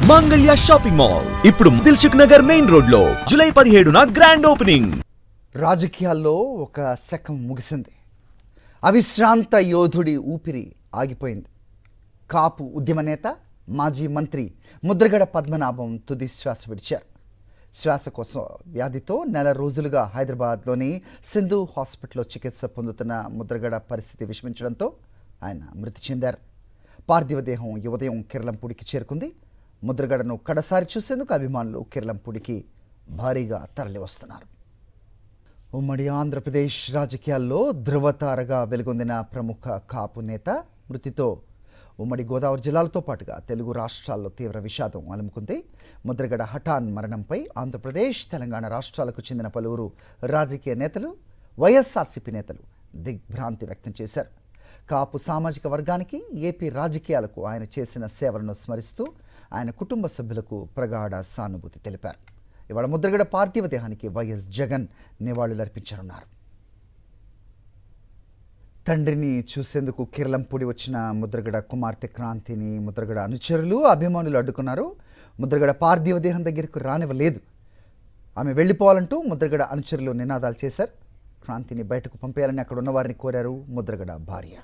మాంగళ్య shopping mall ఇప్పుడు Dilsukh Nagar main road లో జూలై 17న గ్రాండ్ ఓపెనింగ్. రాజకీయాల్లో ఒక శకం ముగిసింది. అవిశ్రాంత యోధుడి ఊపిరి ఆగిపోయింది. కాపు ఉద్యమ నేత మాజీ మంత్రి ముద్రగడ పద్మనాభం తుది శ్వాస విడిచారు. శ్వాస కోసం వ్యాధితో నెల రోజులుగా హైదరాబాద్లోని సింధు హాస్పిటల్లో చికిత్స పొందుతున్న ముద్రగడ పరిస్థితి విషమించడంతో ఆయన మృతి చెందారు. పార్థివ దేహం ఈ ఉదయం కిర్లంపూడికి చేరుకుంది. ముద్రగడను కడసారి చూసేందుకు అభిమానులు కిర్లంపూడికి భారీగా తరలి వస్తున్నారు. ఉమ్మడి ఆంధ్రప్రదేశ్ రాజకీయాల్లో ధృవతారగా వెలుగొందిన ప్రముఖ కాపు నేత మృతితో ఉమ్మడి గోదావరి జిల్లాలతో పాటుగా తెలుగు రాష్ట్రాల్లో తీవ్ర విషాదం అలుముకుంది. ముద్రగడ హఠాన్ మరణంపై ఆంధ్రప్రదేశ్, తెలంగాణ రాష్ట్రాలకు చెందిన పలువురు రాజకీయ నేతలు, వైఎస్ఆర్సీపీ నేతలు దిగ్భ్రాంతి వ్యక్తం చేశారు. కాపు సామాజిక వర్గానికి, ఏపీ రాజకీయాలకు ఆయన చేసిన సేవలను స్మరిస్తూ ఆయన కుటుంబ సభ్యులకు ప్రగాఢ సానుభూతి తెలిపారు. ఇవాళ ముద్రగడ పార్థివ దేహానికి వైఎస్ జగన్ నివాళులర్పించనున్నారు. తండ్రిని చూసేందుకు కిర్లంపూడి వచ్చిన ముద్రగడ కుమార్తె క్రాంతిని ముద్రగడ అనుచరులు, అభిమానులు అడ్డుకున్నారు. ముద్రగడ పార్థివ దేహం దగ్గరకు రానివ్వలేదు. ఆమె వెళ్ళిపోవాలంటూ ముద్రగడ అనుచరులు నినాదాలు చేశారు. క్రాంతిని బయటకు పంపేయాలని అక్కడ ఉన్నవారిని కోరారు ముద్రగడ భార్య.